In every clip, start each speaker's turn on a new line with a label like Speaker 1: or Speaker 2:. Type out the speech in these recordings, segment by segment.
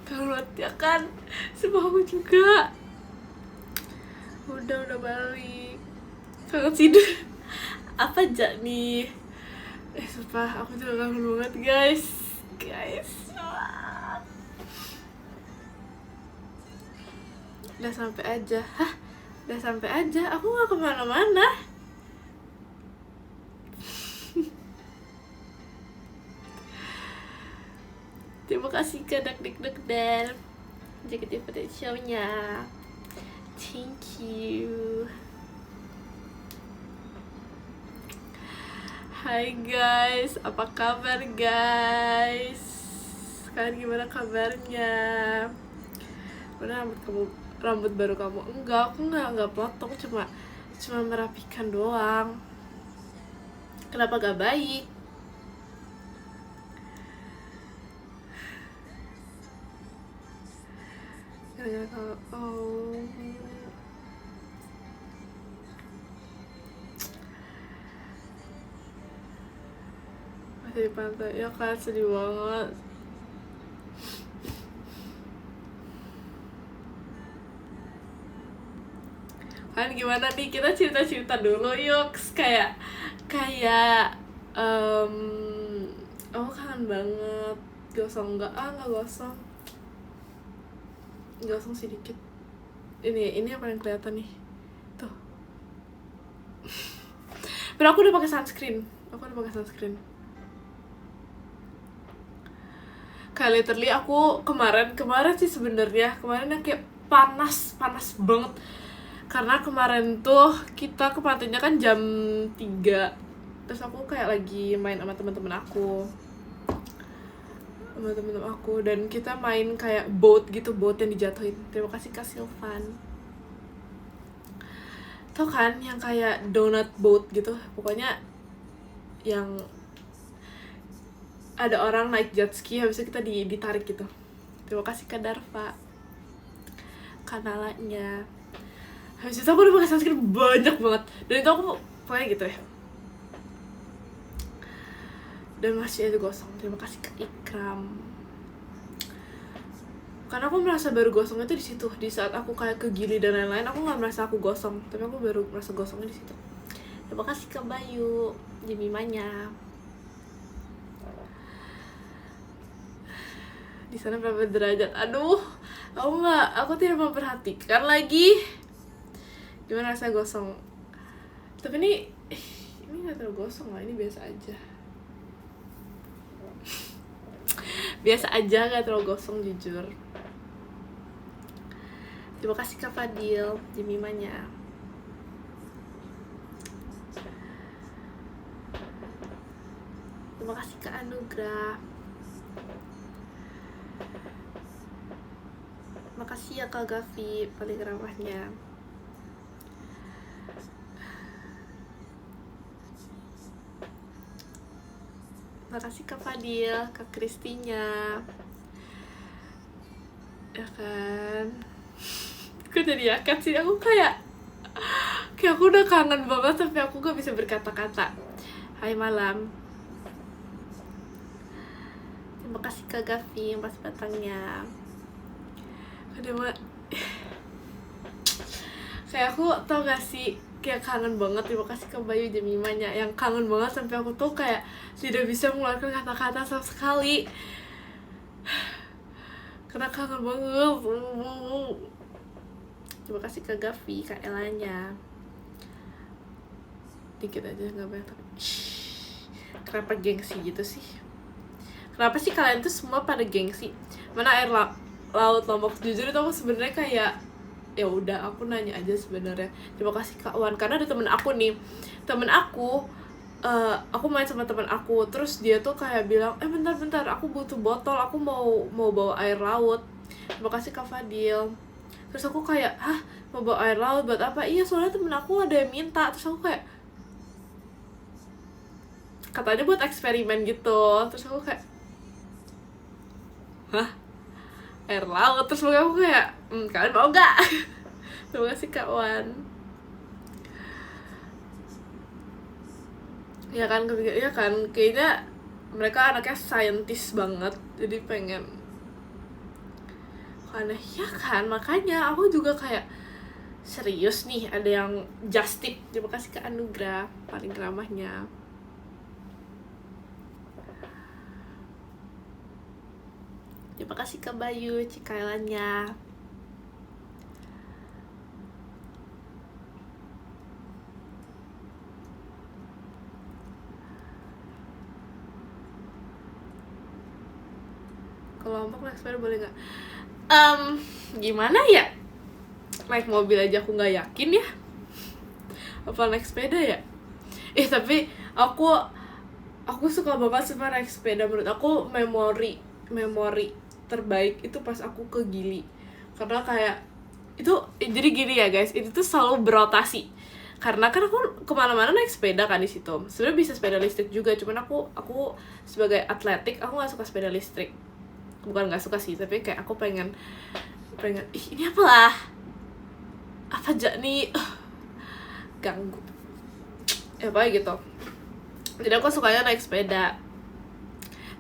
Speaker 1: Kalau ya kan, sumpah aku juga. Udah balik. Kangen tidur. Apa aja nih? Sumpah aku juga kangen banget guys. Udah sampai aja. Hah? Udah sampai aja. Aku gak kemana-mana. Terima kasih ke Dak dan JKT Show-nya. Thank you. Hai guys, apa kabar guys? Kalian gimana kabarnya? Mana rambut baru kamu? Enggak, aku nggak potong, cuma merapikan doang. Kenapa gak baik? Oh, masih di pantai ya kan, sedih banget. Kan gimana nih, kita cerita dulu yuk. Kayak aku kangen banget. Gosong nggak gosong sedikit. Ini apa yang kelihatan nih tuh. Pero aku udah pakai sunscreen. Kayak literally aku kemarin sih sebenarnya yang kayak panas banget. Karena kemarin tuh kita ke pantainya kan jam 3. Terus aku kayak lagi main sama teman-teman aku. Dan kita main kayak boat yang dijatuhin. Terima kasih Kak Silvan. Tuh kan yang kayak donut boat gitu. Pokoknya yang ada orang naik jet ski, habis itu kita ditarik gitu. Terima kasih Kak Darva, kanalanya. Habis itu aku udah pakai sunscreen banyak banget. Dan itu aku pakai gitu ya. Dan masih aja gosong. Terima kasih Kak Ikram. Karena aku merasa baru gosongnya tuh di situ. Di saat aku kayak ke Gili dan lain-lain, aku nggak merasa aku gosong. Tapi aku baru merasa gosongnya di situ. Terima kasih Kak Bayu, Jimimanya. Di sana berapa derajat? Aduh, aku tidak memperhatikan lagi. Gimana rasanya gosong? Tapi ini nggak terlalu gosong lah, ini biasa aja. Nggak terlalu gosong jujur. Terima kasih Kak Fadil, Jemimanya. Terima kasih Kak Anugrah. Makasih ya Kak Gavi, paling ramahnya. Makasih Kak Fadil, Kak Kristinya. Ya kan. Kok jadi yakat sih? Aku kayak aku udah kangen banget tapi aku gak bisa berkata-kata. Hai malam. Terima kasih Kak Gavi yang pas batangnya. Kayak aku tau gak sih, kayak kangen banget. Terima kasih ke Bayu Jemimanya yang kangen banget sampai aku tuh kayak tidak bisa mengeluarkan kata-kata sama sekali karena kangen banget. Terima kasih ke Gavi, Kak Elanya. Dikit aja, gak banyak tapi kenapa gengsi gitu sih? Kenapa sih kalian tuh semua pada gengsi? Mana air laut Lombok? Jujur itu aku sebenarnya kayak ya udah, aku nanya aja sebenarnya. Terima kasih Kak Wan, karena ada temen aku aku main sama temen aku, terus dia tuh kayak bilang bentar aku butuh botol, aku mau bawa air laut. Terima kasih Kak Fadil. Terus aku kayak mau bawa air laut buat apa? Iya soalnya temen aku ada yang minta. Terus aku kayak katanya buat eksperimen gitu. Terus aku kayak air laut. Terus aku kayak kalian mau gak? Terima kasih Kak Wan. Ya kan kayaknya mereka anaknya saintis banget, jadi pengen aneh ya kan, makanya aku juga kayak serius nih ada yang just tip. Terima kasih ke Anugrah paling ramahnya. Terima kasih ke Bayu Cikailannya. Kalau Lombok naik sepeda boleh nggak? Gimana ya? Naik mobil aja aku nggak yakin ya. Apa naik sepeda ya? Tapi aku suka banget sama naik sepeda. Menurut aku memori terbaik itu pas aku ke Gili. Karena kayak itu jadi gini ya guys, itu tuh selalu berotasi. Karena kan aku kemana-mana naik sepeda kan di situ. Sebenarnya bisa sepeda listrik juga, cuman aku sebagai atletik aku nggak suka sepeda listrik. Bukan nggak suka sih, tapi kayak aku pengen ini apalah apa aja nih ganggu ya apa gitu. Jadi aku sukanya naik sepeda.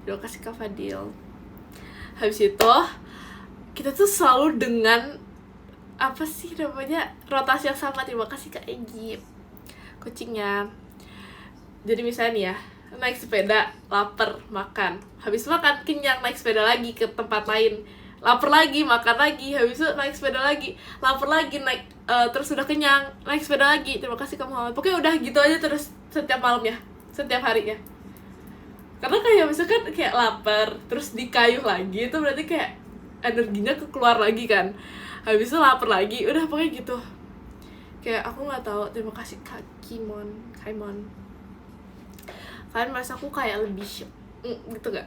Speaker 1: Terima kasih Kak Fadil. Habis itu kita tuh selalu dengan apa sih namanya, rotasi yang sama. Terima kasih Kak Egy kucingnya. Jadi misalnya nih ya, naik sepeda lapar makan, habis makan kenyang, naik sepeda lagi ke tempat lain, lapar lagi makan lagi, habis itu naik sepeda lagi, lapar lagi naik terus udah kenyang, naik sepeda lagi. Terima kasih Kak Muhammad. Pokoknya udah gitu aja terus setiap malamnya, setiap harinya. Karena kayak misalkan kayak lapar terus dikayuh lagi, itu berarti kayak energinya keluar lagi kan. Habis itu lapar lagi, udah pokoknya gitu. Kayak aku nggak tahu. Terima kasih Kak Kaimon. Kalian merasa aku kayak lebih gitu gak?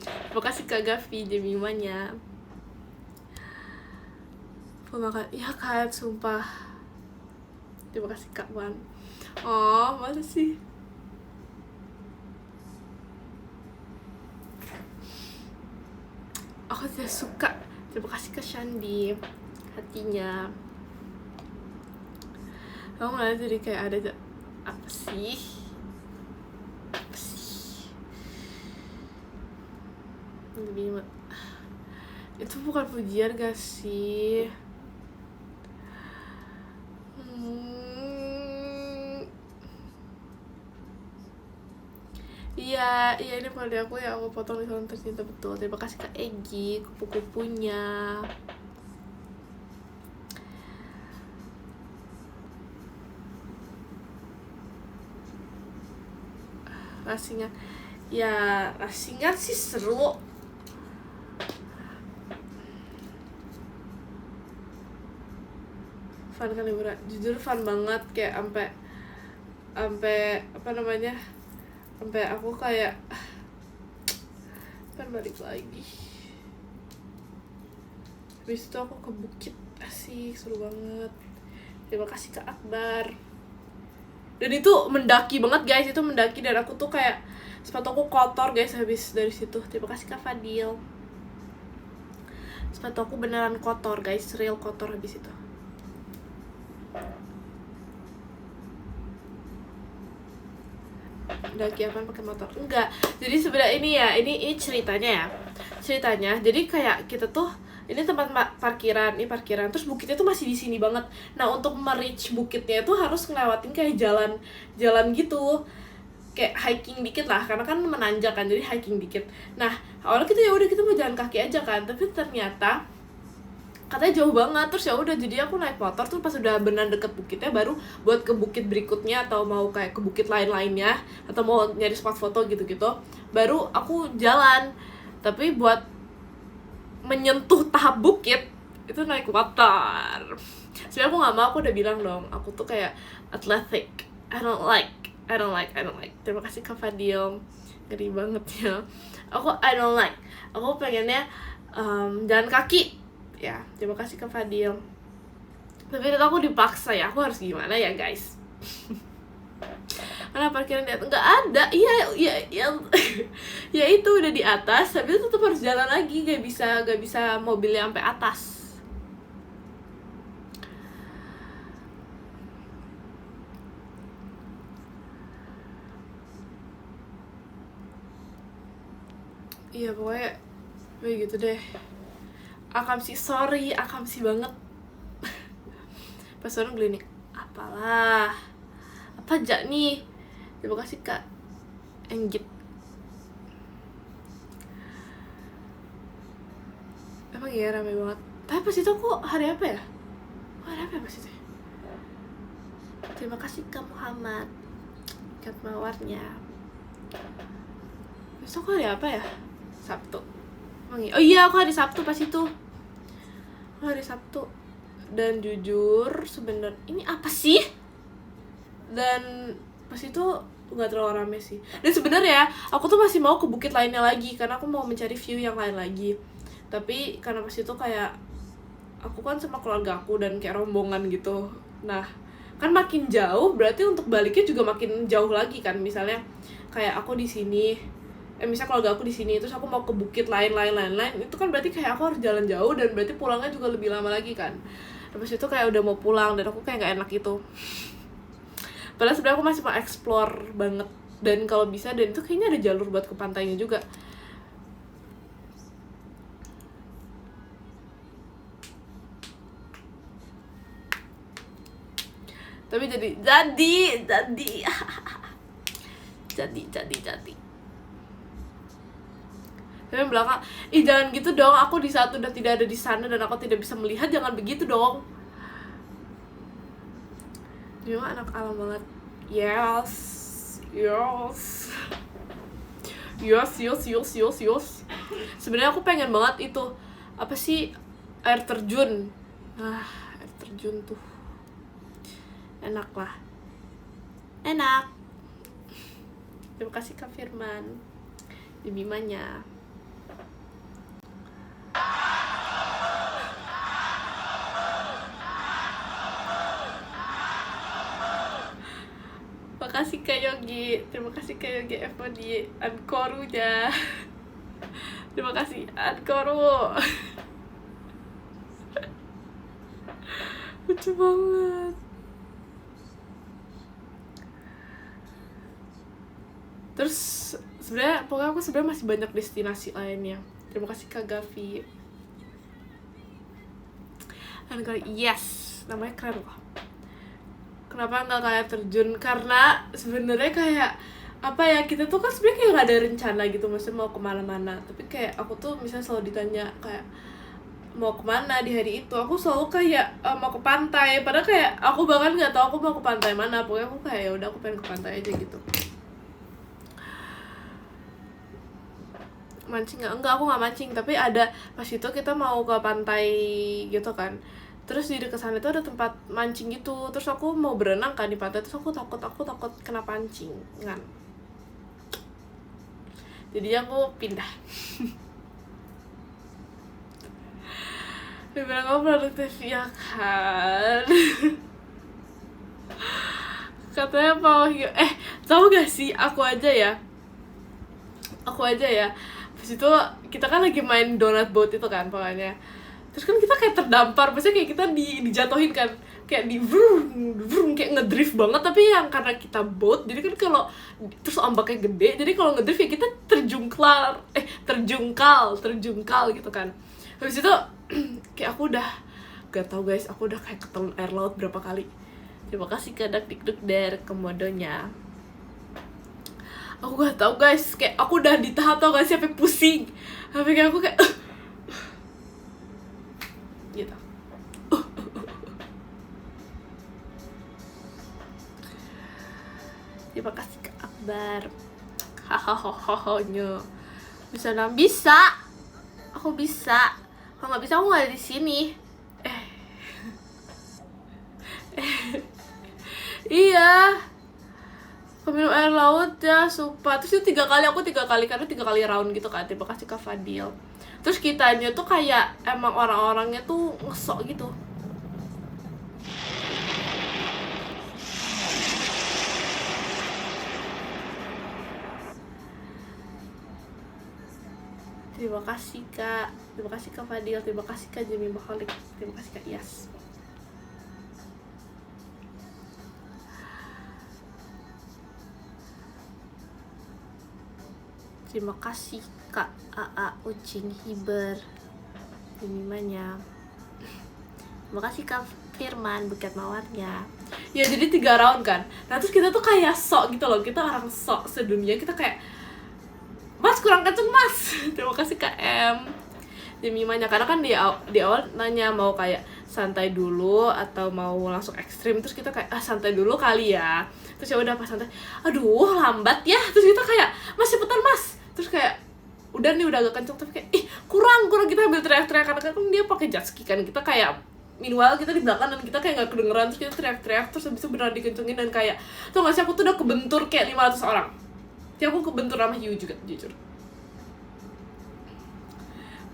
Speaker 1: Terima kasih Kak Gavi Jemimanya. Makan ya kan, sumpah. Terima kasih Kak Wan. Oh masa sih. Aku tidak suka. Terima kasih ke Shandi hatinya. Aku ngeliat jadi kayak ada apa sih lebih itu bukan pujian gak sih? Iya ini pada aku ya, aku potong di Salam Tercinta betul. Terima kasih Kak Egy kupu-kupunya. Rasingan ya, rasingan sih seru. Fun kan liburan, jujur fun banget. Kayak sampai apa namanya, sampai aku kayak kan balik lagi. Habis itu aku ke bukit, asik, seru banget. Terima kasih Kak Akbar. Dan itu mendaki banget guys, itu mendaki dan aku tuh kayak sepatu aku kotor guys habis dari situ. Terima kasih Kak Fadil. Sepatu aku beneran kotor guys, real kotor habis itu. Mendaki apa pakai motor? Enggak. Jadi sebenarnya ini ceritanya ya. Jadi kayak kita tuh ini tempat parkiran, terus bukitnya tuh masih di sini banget. Nah, untuk me-reach bukitnya itu harus ngelewatin kayak jalan gitu. Kayak hiking dikit lah, karena kan menanjak kan, jadi hiking dikit. Nah, awalnya kita kita mau jalan kaki aja kan, tapi ternyata katanya jauh banget. Terus ya udah, jadi aku naik motor tuh pas udah benar deket bukitnya, baru buat ke bukit berikutnya atau mau kayak ke bukit lain-lainnya atau mau nyari spot foto gitu-gitu, baru aku jalan. Tapi buat menyentuh tahap bukit itu naik motor. Sebenarnya aku nggak mau, aku udah bilang dong, aku tuh kayak athletic. I don't like. Terima kasih Kak Fadil, ngeri banget ya. I don't like. Aku pengennya jalan kaki ya. Terima kasih Kak Fadil. Tapi itu aku dipaksa ya, aku harus gimana ya guys. Mana parkiran di atas? Nggak ada. Ya itu udah di atas, tapi itu tetap harus jalan lagi, gak bisa mobilnya sampai atas. Iya pokoknya gitu deh. Akamsi, sorry, Akamsi banget. Pas orang gelinik, apalah, apa aja nih. Terima kasih Kak Enggit. Emang ya rame banget. Tapi pas itu aku hari apa ya? Hari apa ya pas itu? Terima kasih Kak Muhammad. Kat mawarnya. Besok hari apa ya? Sabtu. Oh iya, aku hari Sabtu pas itu. Aku hari Sabtu. Dan jujur sebenarnya ini apa sih? Dan pas itu nggak terlalu rame sih. Dan sebenarnya aku tuh masih mau ke bukit lainnya lagi karena aku mau mencari view yang lain lagi. Tapi karena pas itu kayak aku kan sama keluarga aku dan kayak rombongan gitu. Nah, kan makin jauh berarti untuk baliknya juga makin jauh lagi kan. Misalnya kayak aku di sini, misalnya keluarga aku di sini, terus aku mau ke bukit lain, itu kan berarti kayak aku harus jalan jauh dan berarti pulangnya juga lebih lama lagi kan. Terus itu kayak udah mau pulang dan aku kayak nggak enak gitu. Padahal sebenarnya aku masih mau explore banget, dan kalau bisa, dan itu kayaknya ada jalur buat ke pantainya juga. Tapi jadi tapi yang belakang, jangan gitu dong, aku di saat udah tidak ada di sana dan aku tidak bisa melihat, jangan begitu dong. Dia anak alam banget. Yes. Sebenarnya aku pengen banget itu, apa sih, air terjun. Air terjun tuh enak lah, enak. Terima kasih Kak Firman Jemimanya. Makasih Kak Yogi, terima kasih Kak Yogi Evo di Ankorunya. Terima kasih Ankoru. Lucu banget. Terus sebenarnya pokoknya aku sebenarnya masih banyak destinasi lainnya. Terima kasih Kak Gavi. Ankoru, yes, namanya keren loh. Kenapa nggak kayak terjun? Karena sebenarnya kayak apa ya, kita tuh kan sebenarnya kayak nggak ada rencana gitu, maksudnya mau kemana-mana. Tapi kayak aku tuh misalnya selalu ditanya kayak mau kemana di hari itu, aku selalu kayak mau ke pantai. Padahal kayak aku bahkan nggak tahu aku mau ke pantai mana. Pokoknya aku kayak ya udah, aku pengen ke pantai aja gitu. Mancing enggak, aku nggak mancing, tapi ada pas itu kita mau ke pantai gitu kan. Terus di dekat sana itu ada tempat mancing gitu. Terus aku mau berenang kan di pantai, terus aku takut kena pancing kan. Jadi aku pindah. Dia bilang kamu produktif ya kan. Katanya apa? Tahu gak sih, aku aja ya. Pas itu kita kan lagi main donut boat itu kan pokoknya. Terus kan kita kayak terdampar, maksudnya kayak kita dijatuhin kan, kayak di vroom, kayak ngedrift banget. Tapi yang karena kita boat, jadi kan kalau terus ombaknya gede, jadi kalau ngedrift ya kita terjungkal gitu kan. Habis itu kayak aku udah gak tau guys, aku udah kayak ketelan air laut berapa kali. Terima kasih Kadak Dikduk dari Komodonya. Aku gak tau guys, kayak aku udah di tahap, tau gak sih, sampai pusing, sampai kayak aku kayak gitu. Terima kasih Kak Akbar. Hahaha. Bisa. Aku bisa. Kalau nggak bisa aku nggak ada di sini. Iya. Aku minum air laut ya, sumpah. Terus itu 3 kali, aku 3 kali, karena 3 kali round gitu kan. Terima kasih Kak Fadil. Terus kitanya tuh kayak emang orang-orangnya tuh ngesok gitu. Terima kasih Kak Fadil, terima kasih Kak Jemi Mahalik, terima kasih Kak Yas. Terima kasih Kak AA Ucing Hiber. Mimanya. Terima kasih Kak Firman buket mawarnya. Ya jadi 3 round kan. Nah terus kita tuh kayak sok gitu loh. Kita orang sok sedunia. Kita kayak, Mas kurang kenceng mas. Terima kasih Kak M. Di mimanya. Karena kan di awal nanya mau kayak santai dulu atau mau langsung ekstrim. Terus kita kayak santai dulu kali ya. Terus ya udah pas santai, aduh lambat ya. Terus kita kayak, mas cepetan mas. Terus kayak udah nih udah agak kenceng, tapi kayak kurang kita ambil teriak-teriak karena kan dia pakai jet ski kan. Kita kayak meanwhile kita di belakang dan kita kayak nggak kedengeran, terus kita teriak-teriak, terus habis itu beneran dikencengin dan kayak tuh nggak sih, aku tuh udah kebentur kayak 500 orang. Jadi aku kebentur sama Hiu juga jujur.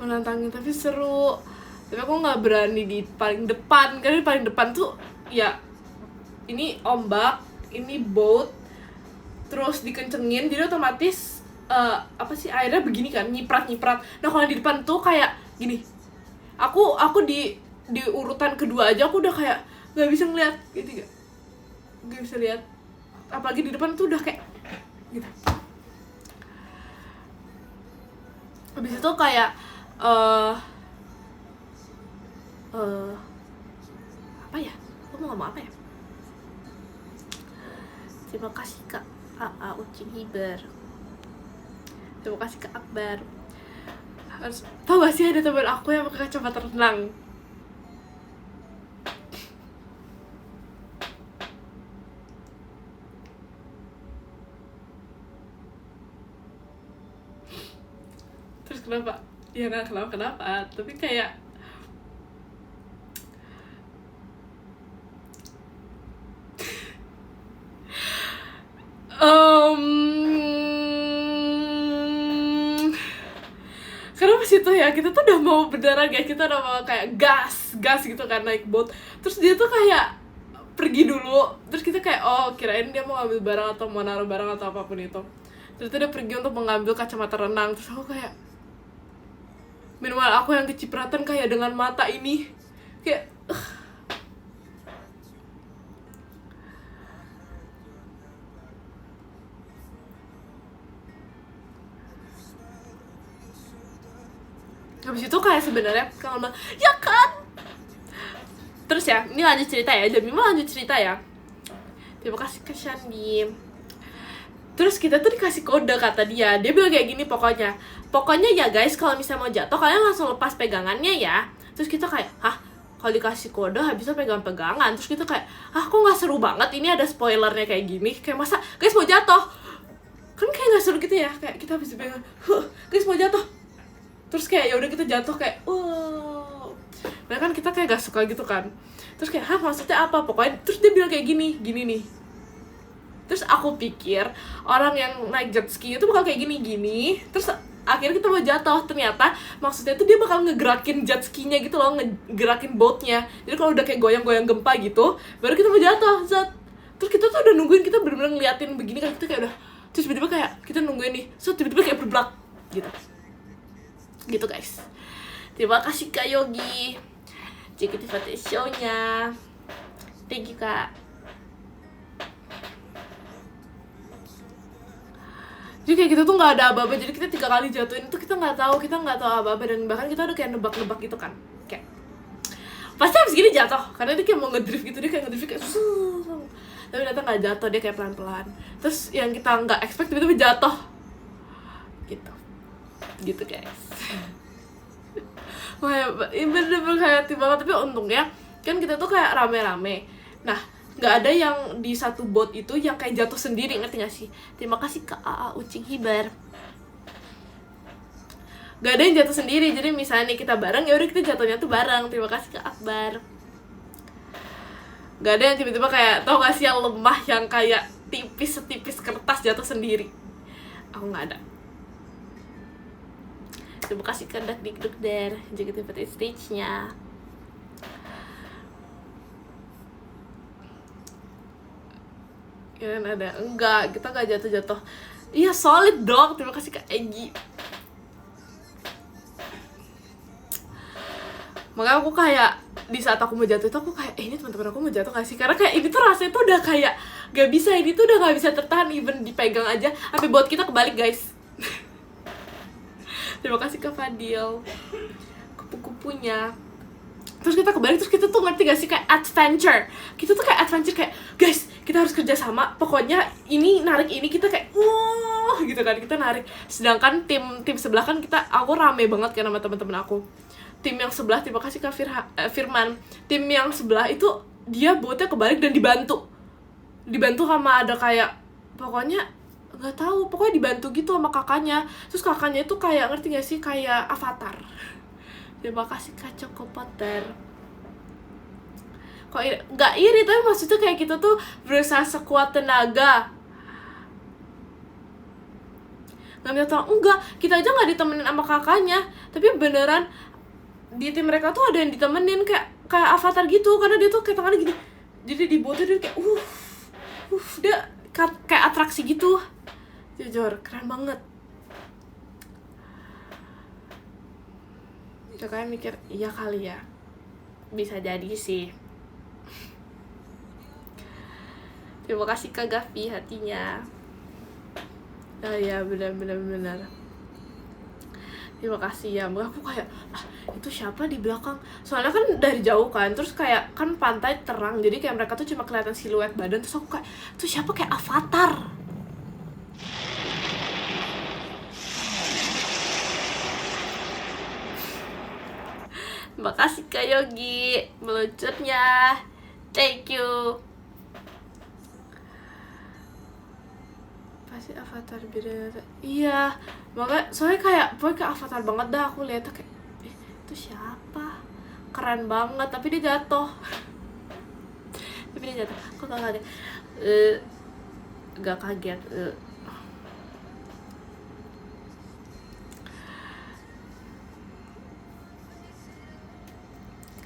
Speaker 1: Menantangin tapi seru, tapi aku nggak berani di paling depan karena di paling depan tuh ya ini ombak, ini boat, terus dikencengin jadi otomatis apa sih airnya begini kan, nyiprat. Nah kalau di depan tuh kayak gini, aku di urutan kedua aja aku udah kayak nggak bisa ngeliat gitu, nggak bisa lihat, apalagi di depan tuh udah kayak gitu. Habis itu kayak apa ya, aku mau ngomong apa ya. Terima kasih Kak AA Ucing Hiber. Terima kasih Kak Akbar. Harus tau gak sih ada teman aku yang pakai kacamata renang. Terus kenapa? Ya nggak kenapa, tapi kayak karena pas itu ya kita tuh udah mau berdarah guys, kita udah mau kayak gas gitu kan naik boat, terus dia tuh kayak pergi dulu, terus kita kayak kirain dia mau ngambil barang atau mau naruh barang atau apapun itu, terus dia pergi untuk mengambil kacamata renang, terus aku kayak minimal aku yang kecipratan kayak dengan mata ini kayak habis itu kayak sebenarnya kalau bilang ya kan, terus ya ini lanjut cerita ya, Demi mau lanjut cerita ya. Terima kasih Kak Shandi. Terus kita tuh dikasih kode kata dia bilang kayak gini, pokoknya ya guys kalau misalnya mau jatuh kalian langsung lepas pegangannya ya. Terus kita kayak kalau dikasih kode habisnya pegangan, terus kita kayak kok nggak seru banget, ini ada spoilernya kayak gini, kayak masa guys mau jatuh kan kayak nggak seru gitu ya, kayak kita habis pegangan guys mau jatuh, terus kayak ya udah kita jatuh kayak nah kan kita kayak gak suka gitu kan, terus kayak maksudnya apa, pokoknya terus dia bilang kayak gini nih, terus aku pikir orang yang naik jet ski itu bakal kayak gini, terus akhirnya kita mau jatuh, ternyata maksudnya tuh dia bakal ngegerakin jet skinya gitu loh, ngegerakin boatnya, jadi kalau udah kayak goyang-goyang gempa gitu baru kita mau jatuh, terus kita tuh udah nungguin, kita bener-bener ngeliatin begini kan, kita kayak udah, terus tiba-tiba kayak kita nungguin nih, tiba-tiba kayak berblak gitu guys. Terima kasih Kak Yogi JKT48 show-nya, thank you Kak. Jadi kayak kita tuh nggak ada aba-aba, jadi kita 3 kali jatuhin itu kita nggak tahu aba-aba, dan bahkan kita udah kayak nebak-nebak gitu kan, kayak pasti abis gini jatuh, karena dia kayak mau ngedrift gitu, dia kayak ngedrift kayak tapi ternyata nggak jatuh, dia kayak pelan-pelan, terus yang kita nggak expect tiba-tiba jatuh gitu guys. Bener-bener hayati banget, tapi untungnya kan kita tuh kayak rame-rame, nah nggak ada yang di satu boat itu yang kayak jatuh sendiri, ngerti gak sih? Terima kasih Kak AA Ucing Hibar. Gak ada yang jatuh sendiri, jadi misalnya nih kita bareng, ya udah kita jatuhnya tuh bareng. Terima kasih Kak Akbar. Gak ada yang tiba-tiba kayak, tau gak sih yang lemah, yang kayak setipis kertas jatuh sendiri. Aku nggak ada. Terima kasih Kandak Dikduk Der, JKT48 stage-nya. Ya ada, enggak, kita nggak jatuh-jatuh. Iya solid dong, terima kasih Kak Egi. Makanya aku kayak di saat aku mau jatuh itu aku kayak ini teman-teman aku mau jatuh gak sih, karena kayak ini tuh rasanya tuh udah kayak gak bisa, ini tuh udah gak bisa tertahan, even dipegang aja sampai buat kita kebalik guys. Terima kasih Kak Fadil kupu-kupunya. itunya. Terus kita kebalik, terus kita tuh ngerti gak sih kayak adventure. Kita tuh kayak adventure, kayak guys kita harus kerja sama, pokoknya ini narik ini, kita kayak gitu kan, kita narik. Sedangkan tim sebelah kan aku rame banget kan sama teman-teman aku. Tim yang sebelah, terima kasih Kak Firman, tim yang sebelah itu dia botnya kebalik dan dibantu sama ada kayak, pokoknya nggak tahu, pokoknya dibantu gitu sama kakaknya. Terus kakaknya itu kayak, ngerti gak sih, kayak avatar. Terima kasih Kak Choco Potter. Kok nggak iri, tapi maksudnya kayak kita tuh berusaha sekuat tenaga. Nggak minta tolong, enggak, kita aja nggak ditemenin sama kakaknya, tapi beneran di tim mereka tuh ada yang ditemenin kayak avatar gitu, karena dia tuh kayak tangannya gini, jadi di bawah tuh dia kayak dia kayak atraksi gitu. Jujur keren banget. Kakaknya mikir, iya kali ya, bisa jadi sih. Terima kasih Kak Gavi hatinya. Oh ya, benar. Terima kasih ya. Aku kayak, itu siapa di belakang? Soalnya kan dari jauh kan, terus kayak kan pantai terang, jadi kayak mereka tuh cuma kelihatan siluet badan. Terus aku kayak, itu siapa, kayak avatar. Terima kasih Kak Yogi meluncurnya. Thank you. Pasti avatar beda. Iya, makanya soalnya kayak avatar banget dah. Aku lihat kayak, itu siapa? Keren banget, tapi dia jatuh. Aku gak kaget. Gak kaget.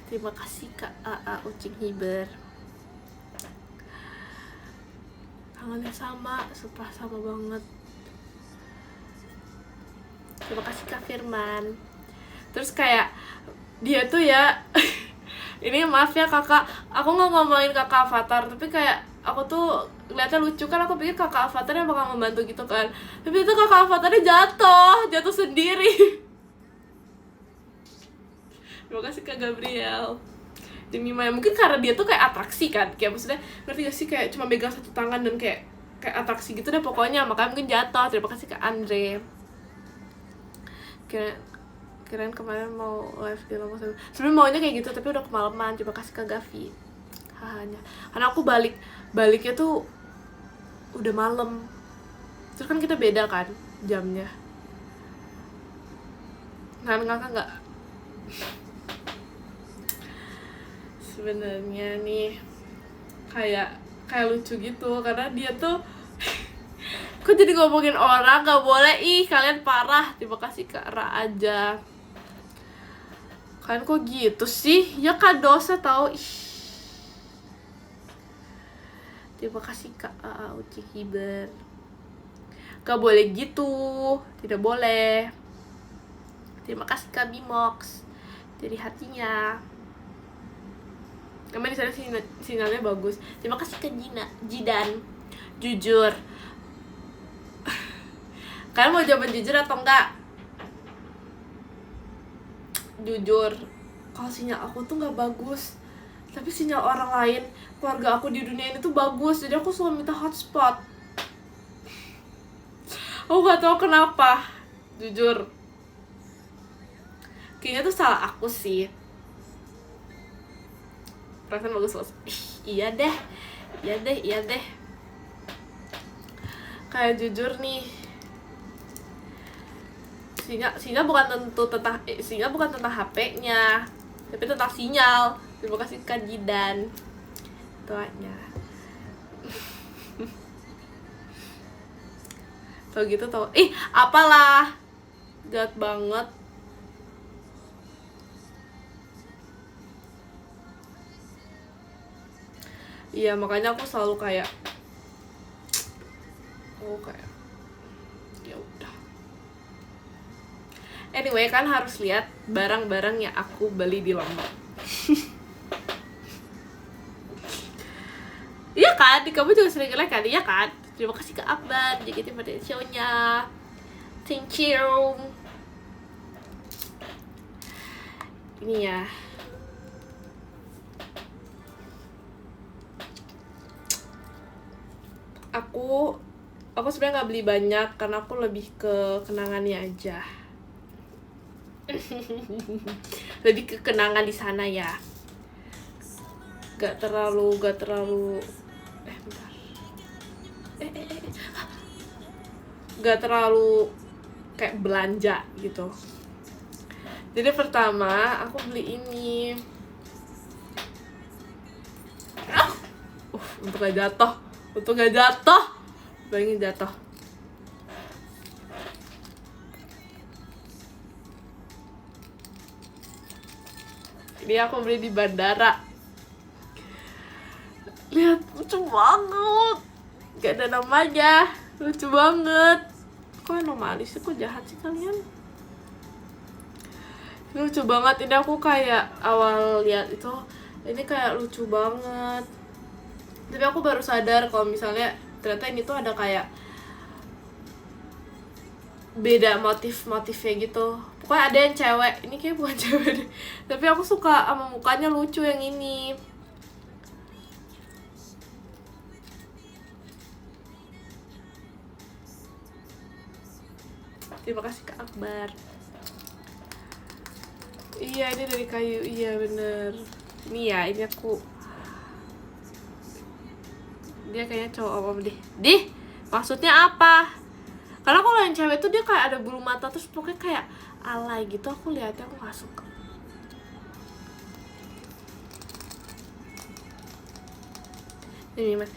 Speaker 1: Terima kasih Kak AA Ucing Hiber. Tangannya sama, sumpah sama banget. Terima kasih Kak Firman. Terus kayak dia tuh ya ini maaf ya kakak, aku nggak ngomongin kakak avatar, tapi kayak aku tuh ngeliatnya lucu kan, aku pikir kakak avatarnya bakal membantu gitu kan, tapi itu kakak avatarnya jatuh sendiri. Terima kasih Kak Gabriel. Demi Maya, mungkin karena dia tuh kayak atraksi kan, kayak maksudnya ngerti gak sih, kayak cuma megang satu tangan dan kayak atraksi gitu deh pokoknya, makanya mungkin jatuh. Terima kasih Kak Andre. Kirain kemarin mau live di Lombok, sebenarnya maunya kayak gitu tapi udah kemalaman. Terima kasih Kak Gavi. Hanya karena aku baliknya tuh udah malam, terus kan kita beda kan jamnya. Nggak sebenarnya nih kayak lucu gitu, karena dia tuh kok jadi ngomongin orang, gak boleh, kalian parah. Terima kasih Kak Ra aja. Kalian kok gitu sih? Ya Kak dosa tau. Terima kasih Kak AA Uci Hiber. Gak boleh gitu, tidak boleh. Terima kasih Kak Bimox dari hatinya. Emang di sana sinyalnya bagus. Terima kasih ke Jidan. Jujur. Kalian mau jawaban jujur atau enggak? Jujur. Kalau sinyal aku tuh nggak bagus, tapi sinyal orang lain, keluarga aku di dunia ini tuh bagus. Jadi aku selalu minta hotspot. Aku nggak tahu kenapa. Jujur. Kayaknya tuh salah aku sih. Perasaan bagus banget. Iya deh. Kayak jujur nih, sinyal bukan tentang HP-nya, tapi tentang sinyal. Terima kasih Kak Jidan. Tuanya. Tau gitu tau. Apalah. Jahat banget. Iya, makanya aku selalu kayak ya udah. Anyway, kan harus lihat barang-barang yang aku beli di Lombok. Iya kan? Kamu juga sering like kan? Iya kan? Terima kasih ke Abad JKT pada show-nya. Thank you. ini ya. Aku sebenarnya nggak beli banyak karena aku lebih ke kenangannya aja. Lebih ke kenangan di sana ya. Gak terlalu bentar. Gak terlalu kayak belanja gitu. Jadi pertama aku beli ini. Untuk gak jatuh. Bayangin jatuh. Ini aku beli di bandara. Lihat, lucu banget. Gak ada namanya. Lucu banget. Kok anomalis sih? Kok jahat sih kalian? Lucu banget. Ini aku kayak awal lihat itu, ini kayak lucu banget. Tapi aku baru sadar kalau misalnya ternyata ini tuh ada kayak beda motif-motifnya gitu. Pokoknya ada yang cewek, ini kayak bukan cewek deh. Tapi aku suka sama mukanya, lucu yang ini. Terima kasih Kak Akbar. Iya, ini dari kayu, iya bener. Ini ya, ini aku. Dia kayaknya cowok apa deh. Maksudnya apa? Karena kalau yang cewek tuh dia kayak ada bulu mata terus pokoknya kayak alay gitu. Aku lihatnya aku gak suka. Ini mas.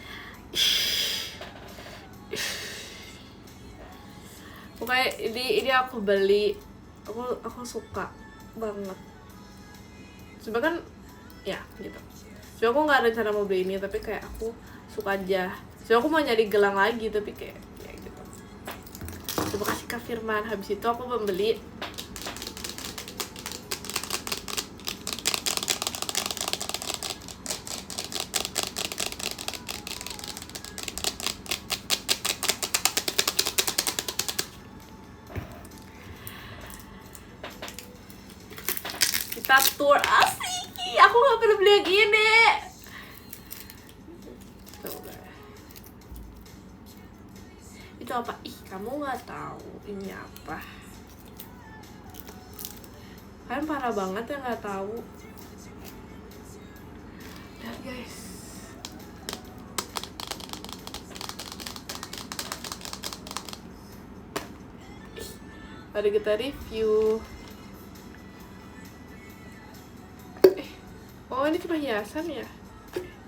Speaker 1: Pokoknya ini aku beli. Aku suka banget. Sebenernya kan ya gitu. Sebenernya aku gak rencana mau beli ini, tapi kayak aku suka aja. Sebenernya aku mau nyari gelang lagi, tapi kayak gitu. Terima kasih Kak Firman. Habis itu aku membeli kita tour asik. Aku gak pernah beli yang gini. Itu apa? Ih, kamu nggak tahu ini apa? Kalian parah banget ya nggak tahu. Lihat guys. Mari kita review. Oh, ini cuma hiasan ya?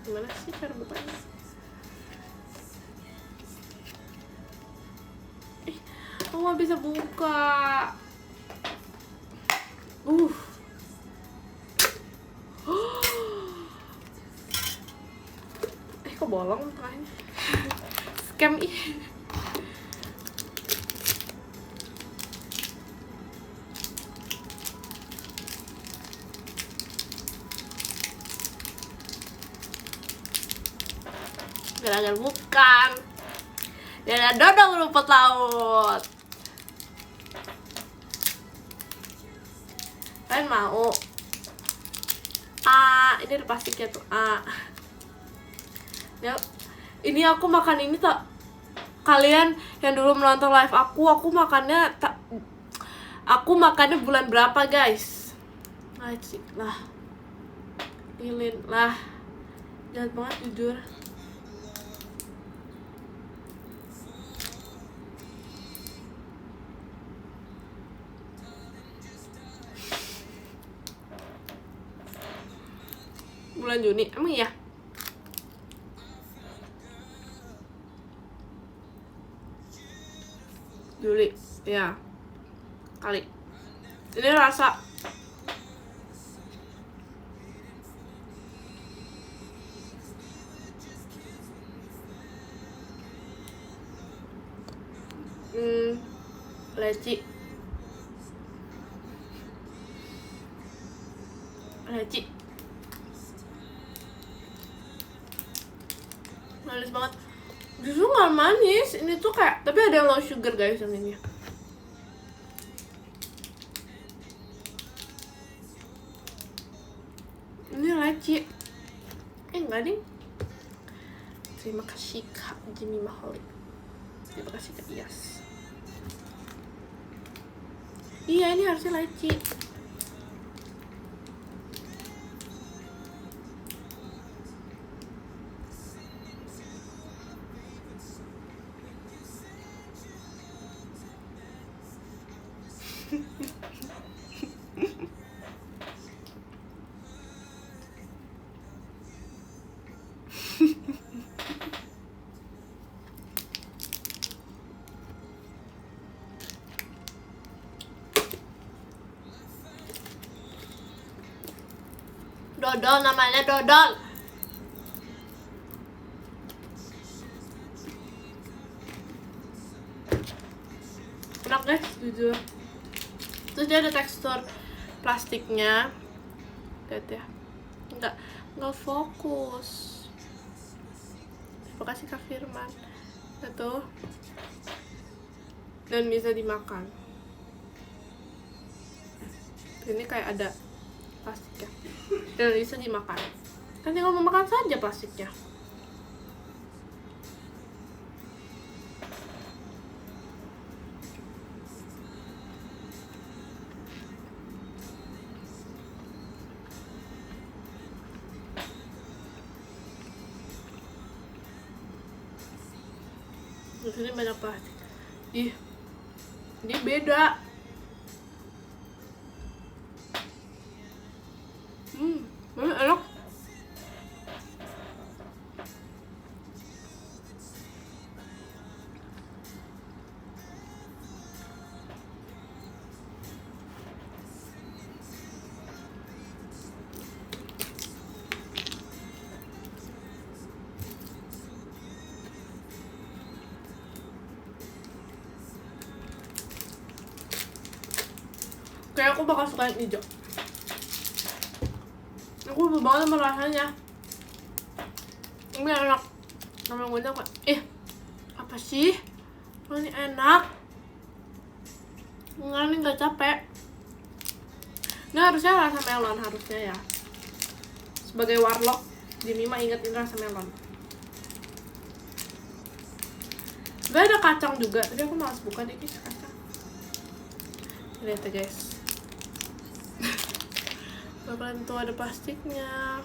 Speaker 1: Gimana sih cara bukanya? Aku nggak bisa buka. Kok bolong tengahnya? Scam ih. Gara-gara bukan. Dan dodong rumput laut. Kalian mau? Ini ada plastiknya tuh. Ya, ini aku makan ini tak. Kalian yang dulu menonton live aku makannya aku makannya bulan berapa guys? Lah, lilin lah, jahat banget jujur. Bulan Juni, emang iya? Juli, ya kali. Ini rasa leci. Manis banget. Justru nggak manis, ini tuh kayak, tapi ada yang low sugar guys yang ini. Ini leci. Enggak ding. Terima kasih Kak Jimmy Maholi. Terima kasih Kak Iyas. Iya, ini harusnya leci. Dodol, namanya dodol. Enak guys, jujur. Terus dia ada tekstur plastiknya. Lihat ya. Nggak fokus. Terima kasih Kak Firman. Itu. Dan bisa dimakan. Ini kayak ada plastiknya. Dan bisa dimakan. Kan tinggal memakan saja plastiknya. Di sini banyak plastik. Ih, ini beda. Enak. Kayak aku bakal suka yang hijau. Aku lupa banget sama rasanya. Ini enak. Sama gue kayak, apa sih? Oh, ini enak. Enggak, ini gak capek. Ini harusnya rasa melon, harusnya ya. Sebagai warlock, Jimmy mah ingetin rasa melon. Sebenernya ada kacang juga, tadi aku malas buka deh guys, kacang. Lihat ya guys. Bakalan tuh ada plastiknya.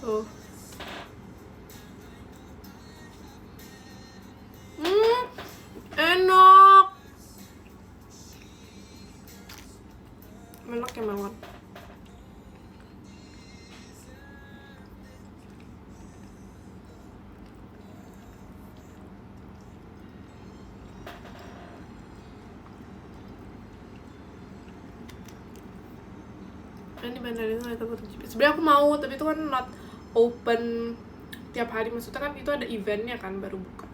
Speaker 1: Tuh. Enak. Enak ya melon. Ini Mandarin itu ada MotoGP. Sebenarnya aku mau, tapi itu kan not open tiap hari. Maksudnya kan itu ada eventnya kan, baru buka.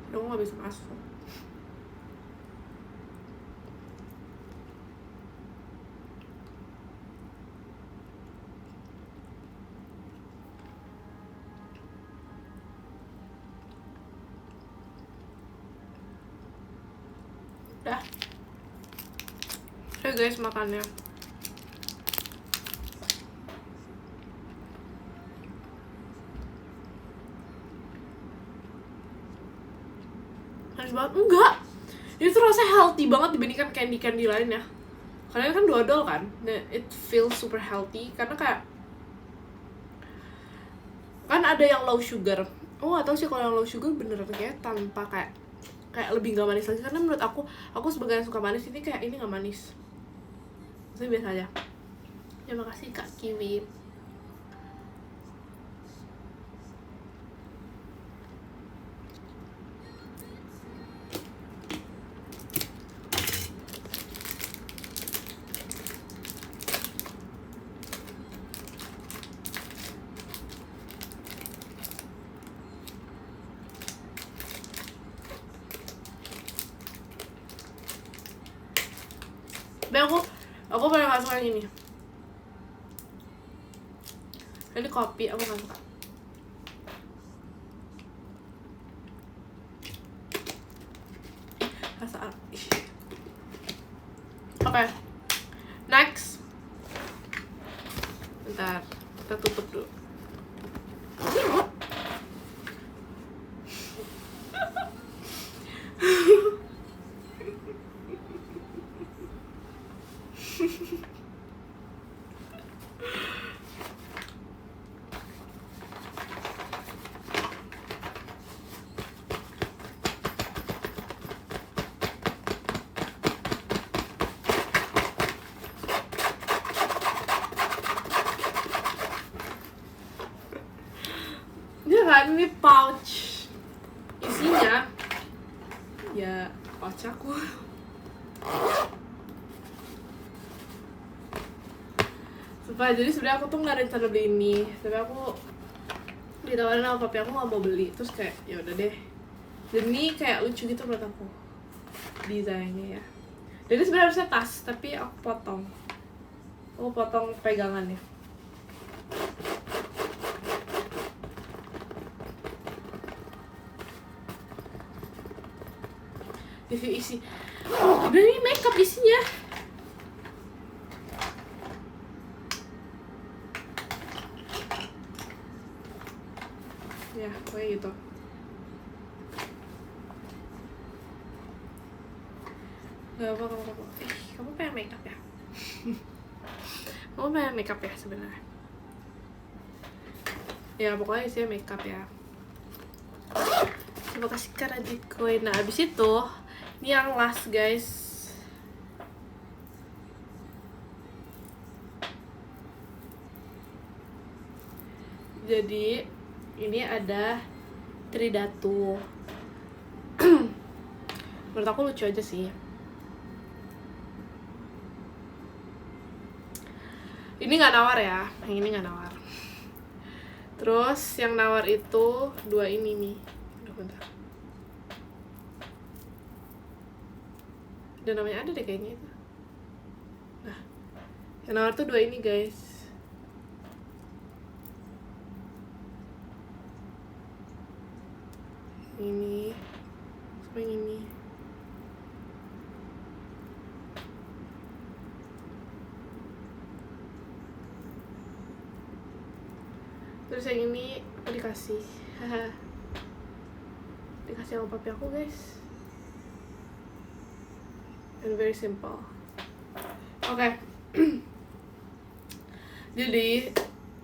Speaker 1: Jadi aku nggak bisa masuk. Udah. Oke guys, makannya. Manis banget. Enggak, ini tuh rasanya healthy banget dibandingkan candy lain ya. Karena kan dodol kan, nah, it feels super healthy. Karena kayak kan ada yang low sugar. Oh, atau sih kalau yang low sugar beneran kayak tanpa kayak lebih nggak manis lagi. Karena menurut aku sebagai yang suka manis, ini kayak ini nggak manis. Maksudnya biasa aja. Terima kasih Kak Kiwi. Tapi aku paling gak suka yang ini. Ini kopi, aku gak suka. Rasa Oke. Next. Bentar, kita tutup dulu. Ini pouch, isinya ya pouch aku. Jadi sebenarnya aku tuh nggak rencana beli ini, tapi aku ditawarin sama papi aku nggak mau beli, terus kayak ya udah deh. Dan ini kayak lucu gitu menurut aku desainnya ya. Jadi sebenarnya harusnya tas, tapi aku potong pegangannya. Isi, oh, udah ini makeup isinya. Ya, kayak gitu. Gak apa. Kamu pengen makeup ya? Kamu pengen makeup ya sebenarnya? Ya pokoknya isinya makeup ya. Terima kasih karena Bitcoin. Nah abis itu ini yang last guys. Jadi ini ada Tridatu. Menurut aku lucu aja sih. Ini nggak nawar ya, yang ini nggak nawar. Terus yang nawar itu dua ini nih. Bentar. Dan namanya ada deh kayaknya itu. Nah, yang nawar tuh dua ini guys. Ini sama yang ini. Terus yang ini aku dikasih. Dikasih sama papi aku guys. And very simple. Oke. Jadi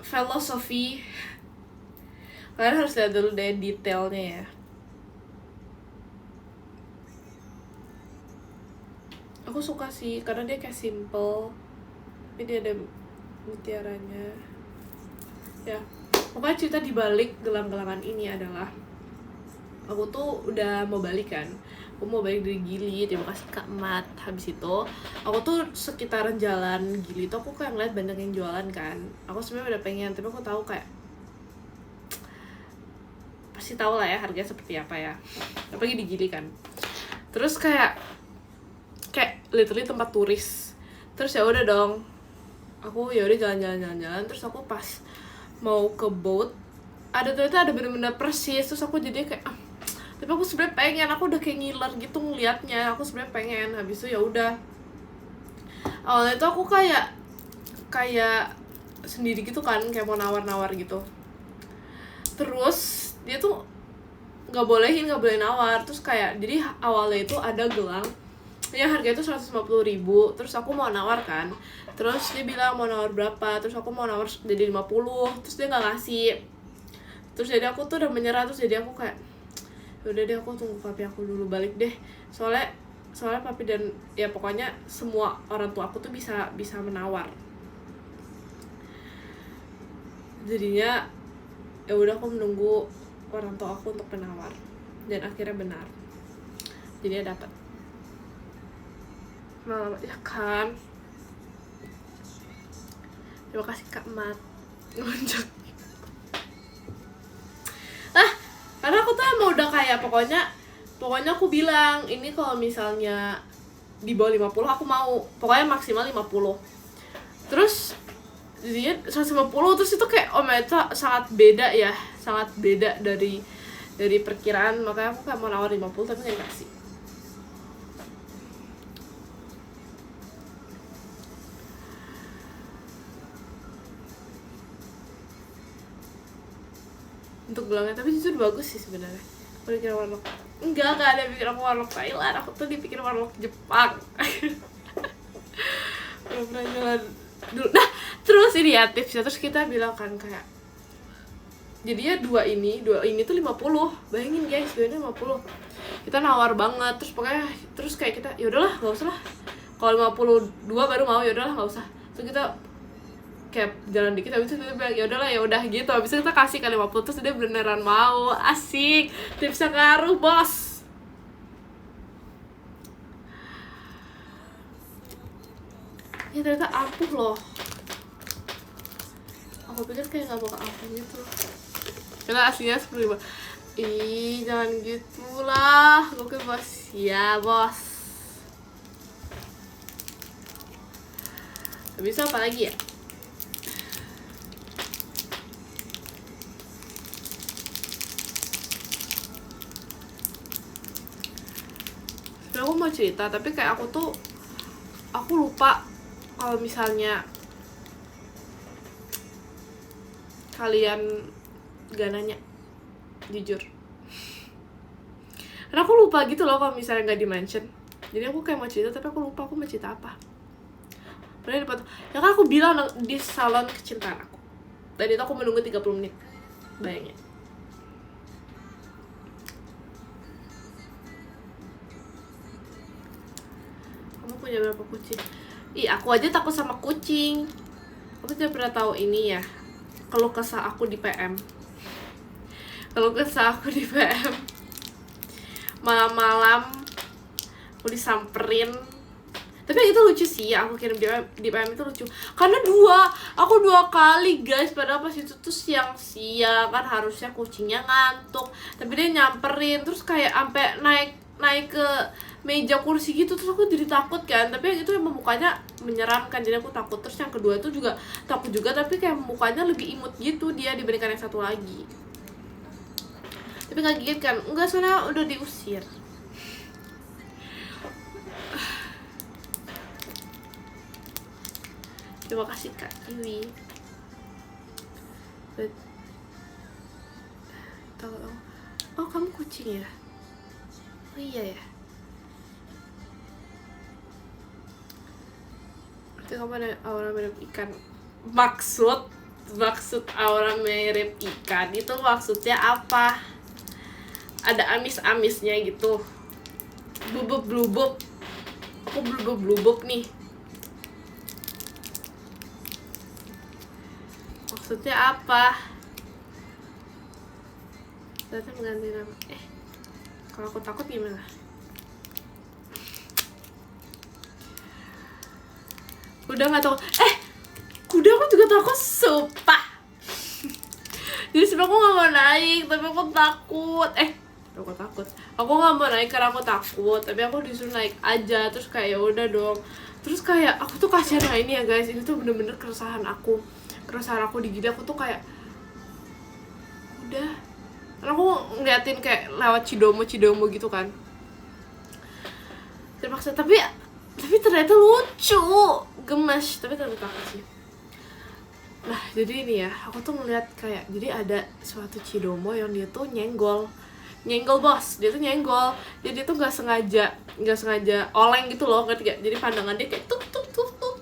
Speaker 1: filosofi, kalian harus lihat dulu deh detailnya ya. Aku suka sih karena dia kayak simple, tapi dia ada mutiaranya. Ya, pokoknya cerita dibalik gelang-gelangan ini adalah aku tuh udah mau balik kan. Aku mau balik dari Gili, terima kasih Kak Mat. Habis itu aku tuh sekitaran jalan Gili tuh aku kayak ngeliat banyak yang jualan kan. Aku sebenarnya udah pengen, tapi aku tahu kayak pasti tahu lah ya harganya seperti apa ya, apalagi di Gili kan. Terus kayak literally tempat turis. Terus ya udah dong, aku ya udah jalan-jalan. Terus aku pas mau ke boat, ternyata ada bener-bener persis. Terus aku jadi kayak tapi aku sebenarnya pengen, aku udah kayak ngiler gitu ngeliatnya. Aku sebenarnya pengen. Habis itu ya udah, awalnya tuh aku kayak sendiri gitu kan, kayak mau nawar-nawar gitu. Terus dia tuh nggak boleh nawar. Terus kayak jadi awalnya itu ada gelang yang harganya itu 150.000. Terus aku mau nawar kan, terus dia bilang mau nawar berapa, terus aku mau nawar jadi 50, terus dia nggak ngasih. Terus jadi aku tuh udah menyerah. Terus jadi aku kayak udah deh, aku tunggu papi aku dulu balik deh, soalnya papi dan ya pokoknya semua orang tua aku tuh bisa menawar. Jadinya ya udah aku menunggu orang tua aku untuk menawar, dan akhirnya benar, jadi ya dapat malam ya kan. Terima kasih Kak Mat ngonjak. Karena aku tuh emang udah kayak pokoknya aku bilang ini kalau misalnya di bawah 50 aku mau, pokoknya maksimal 50. Terus jadinya 150, terus itu kayak oh my god, sangat beda dari perkiraan. Makanya aku kayak mau nawar 50 tapi gak dikasih. untuk gelangnya, tapi jujur bagus sih sebenarnya. Aku dikira warlock, enggak ada yang pikir aku warlock Thailand, aku tuh dipikir warlock Jepang. Belum pernah jalan dulu. Nah terus ini ya tipsnya, terus kita bilang kan kayak jadinya dua ini tuh 50, bayangin guys, dua ini 50. Kita nawar banget, terus pokoknya terus kayak kita ya udahlah nggak usah lah, kalau 52 baru mau, ya udahlah nggak usah. Terus kita kayak jalan dikit, habis itu kita bilang ya udahlah ya udah gitu, habis itu kita kasih kali 50, terus dia beneran mau. Asik, tipsnya ngaruh bos. Ya ternyata ampuh loh, aku pikir kayak gak bakal ampuh gitu, karena aslinya 10.000. Ih jangan gitu lah, gue bos ya bos. Bisa apa lagi ya? Sebenernya aku mau cerita, tapi kayak aku lupa kalau misalnya kalian gak nanya, jujur. Karena aku lupa gitu loh kalau misalnya gak di-mention. Jadi aku kayak mau cerita, tapi aku lupa aku mau cerita apa. Padahal ya kan aku bilang di salon kecintaan aku, dan itu aku menunggu 30 menit. Bayangin. Kamu punya berapa kucing? Ih, aku aja takut sama kucing. Aku tidak pernah tahu ini ya, kalau kesah aku di PM. Kalau kesah aku di PM, malam-malam aku disamperin. Tapi itu lucu sih, aku kirim di PM itu lucu. Karena aku dua kali guys, padahal pas itu tuh siang-siang, kan harusnya kucingnya ngantuk, tapi dia nyamperin, terus kayak sampai naik ke meja kursi gitu, terus aku jadi takut kan. Tapi itu emang mukanya menyeramkan, jadi aku takut. Terus yang kedua itu juga takut juga, tapi kayak mukanya lebih imut gitu dia dibandingkan yang satu lagi. Tapi gak gigit kan? Enggak, soalnya udah diusir. Terima kasih Kak Kiwi. Oh kamu kucing ya? Oh iya ya. Berarti kamu ada aura mirip ikan. Maksud aura mirip ikan itu maksudnya apa? Ada amis-amisnya gitu. Blubub. Aku blubub nih. Maksudnya apa? Ternyata mengganti nama. Kalau aku takut gimana? Kuda nggak tahu. Kuda aku juga takut, sumpah. Jadi sebenarnya aku nggak mau naik, tapi aku takut. Aku nggak mau naik karena aku takut, tapi aku disuruh naik aja. Terus kayak ya udah dong. Terus kayak aku tuh kasihan. Nah ini ya guys, ini tuh bener-bener keresahan aku di gigi. Aku tuh kayak udah, karena aku ngeliatin kayak lewat Cidomo gitu kan, terpaksa. Tapi ternyata lucu, gemes, tapi ternyata takut sih. Nah jadi ini ya, aku tuh ngeliat kayak, jadi ada suatu Cidomo yang dia tuh nyenggol bos. Dia tuh nyenggol, jadi dia tuh nggak sengaja oleng gitu loh, ngerti gak? Jadi pandangan dia kayak tuk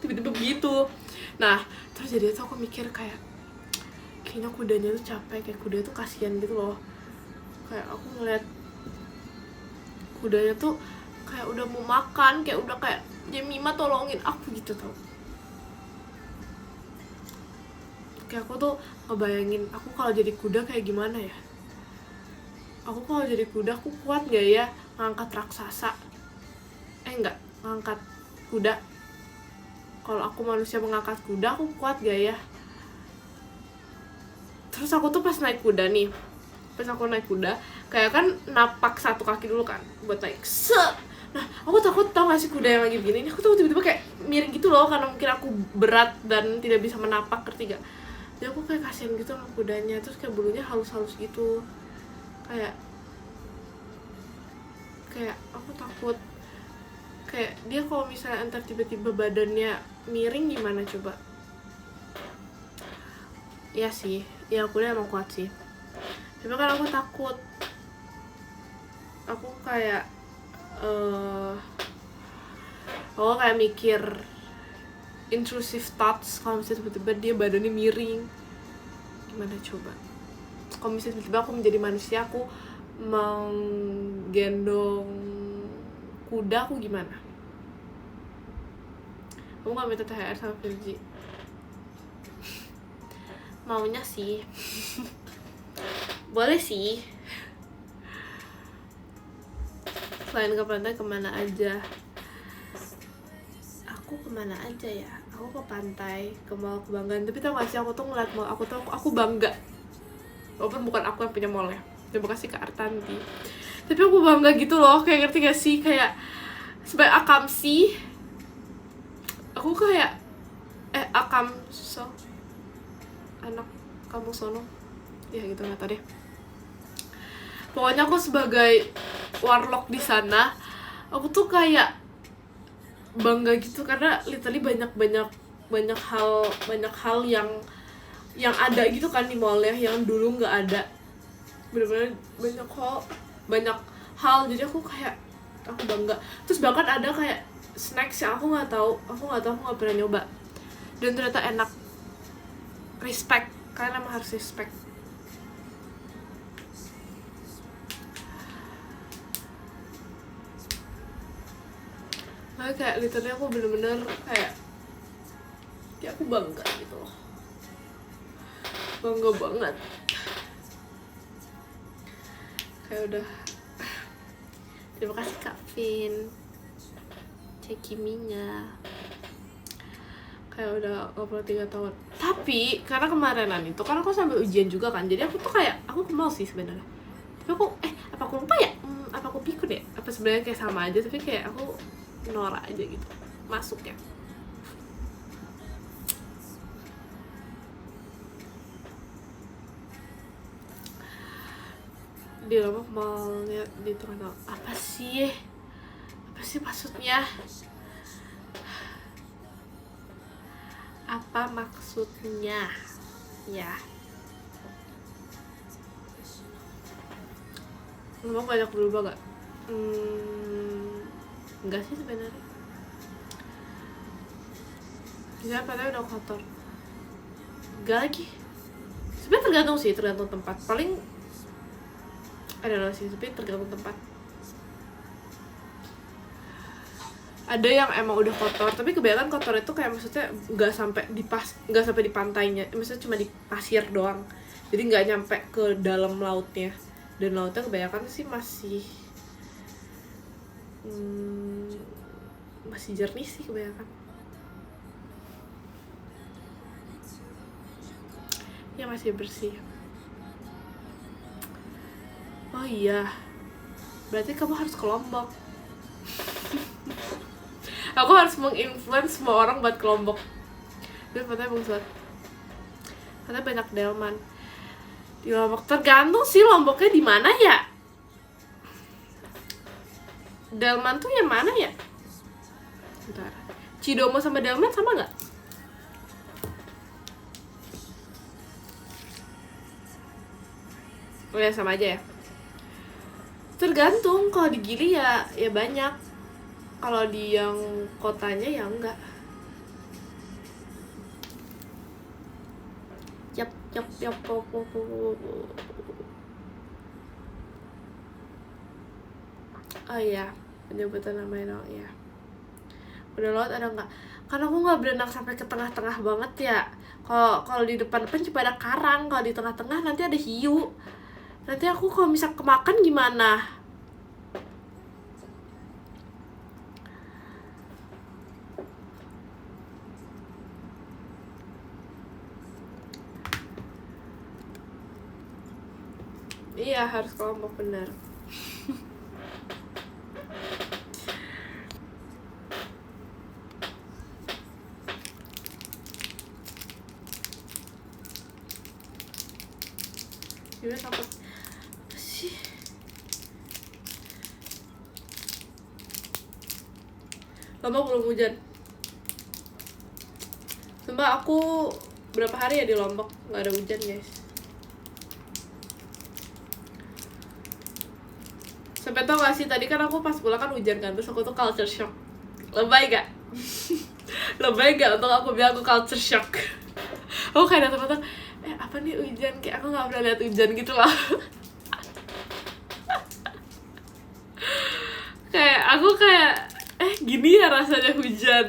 Speaker 1: tiba-tiba gitu. Nah terus jadi tuh aku mikir kayak, kayaknya kudanya tuh capek, kayak kuda tuh kasihan gitu loh. Kayak aku ngeliat kudanya tuh kayak udah mau makan, kayak udah kayak Jemima tolongin aku gitu tau. Kayak aku tuh ngebayangin aku kalau jadi kuda kayak gimana ya. Aku kalau jadi kuda, aku kuat gak ya ngangkat raksasa? Ngangkat kuda. Kalau aku manusia mengangkat kuda, aku kuat gak ya? Terus aku tuh pas naik kuda, kayak kan napak satu kaki dulu kan buat naik. Nah aku takut, tau gak sih kuda yang lagi begini, aku tuh tiba-tiba kayak miring gitu loh, karena mungkin aku berat dan tidak bisa menapak, ngerti gak? Jadi aku kayak kasihan gitu sama kudanya. Terus kayak bulunya halus-halus gitu, kayak aku takut kayak dia kalau misalnya entar tiba-tiba badannya miring gimana coba. Iya sih, ya kuda emang kuat sih. Cuma kan aku takut, aku kayak aku kayak mikir intrusive thoughts kalau misalnya tiba-tiba dia badannya miring, gimana coba kalau misalnya tiba-tiba aku menjadi manusia, aku menggendong kuda, aku gimana? Aku gak minta THR sama Virgi. Maunya sih boleh sih. Selain ke pantai kemana aja? Aku kemana aja ya? Aku ke pantai, ke mall kebanggaan. Tapi tau gak sih, aku tuh ngeliat mall, aku bangga. Walaupun bukan aku yang punya mall ya, terima kasih ke Artanti. Tapi aku bangga gitu loh, kayak ngerti gak sih? Kayak sebagai Akamsi, aku kayak Akamso, anak kamu sono, ya gitu, nggak tau deh. Pokoknya aku sebagai warlock di sana, aku tuh kayak bangga gitu karena literally banyak hal yang ada gitu kan di mallnya yang dulu nggak ada. Bener-bener banyak hal, jadi aku bangga. Terus bahkan ada kayak snacks yang aku nggak pernah nyoba dan ternyata enak. Respect, kalian emang harus respect. Nah, kayak literally aku bener-bener kayak aku bangga gitu loh, bangga banget. Kayak udah, terima kasih Kak Vin, Cekiminya. Kayak udah 23 tahun. Tapi karena kemarinan itu, karena aku sambil ujian juga kan, jadi aku tuh kayak aku ke mall sih sebenarnya. Tapi aku apa aku lupa ya? Apa aku pikun ya? Apa sebenarnya kayak sama aja, tapi kayak aku norak aja gitu masuknya. Di Lombok mallnya di tengah-tengah. Apa sih maksudnya? Apa maksudnya? Ya. Lombok banyak berubah gak? Enggak sih sebenarnya. Ya padahal udah kotor. Enggak lagi. Sebenarnya tergantung tempat. Paling ada sih, tapi tergantung tempat. Ada yang emang udah kotor, tapi kebanyakan kotor itu kayak maksudnya nggak sampai di pantainya, maksudnya cuma di pasir doang, jadi nggak nyampe ke dalam lautnya. Dan lautnya kebanyakan sih masih jernih sih kebanyakan. Ya masih bersih. Oh iya, berarti kamu harus ke Lombok. Aku harus menginfluence semua orang buat ke Lombok. Tapi katanya bagus banget, katanya banyak delman di Lombok. Tergantung sih Lomboknya di mana ya. Delman tuh yang mana ya? Bentar, Cidomo sama delman sama nggak? Oh ya, sama aja ya. Tergantung, kalau di Gili ya banyak, kalau di yang kotanya ya enggak. Yap. Oh iya, penyebutan namanya ya. Udah laut ada nggak? Karena aku nggak berenang sampai ke tengah-tengah banget ya. Kalau di depan cuma ada karang, kalau di tengah-tengah nanti ada hiu. Nanti aku kalau misal kemakan gimana? Iya, harus ke Lombok, bener. Gimana takut? Apa sih? Lombok belum hujan. Sumpah aku berapa hari ya di Lombok nggak ada hujan guys. Sampai tau gak sih, tadi kan aku pas pulang kan hujan kan, terus aku tuh culture shock. Lebay gak? Lebay gak untuk aku bilang aku culture shock? Aku kayak datang-datang, apa nih hujan, kayak aku gak pernah lihat hujan gitu lah. Kayak aku kayak gini ya rasanya hujan.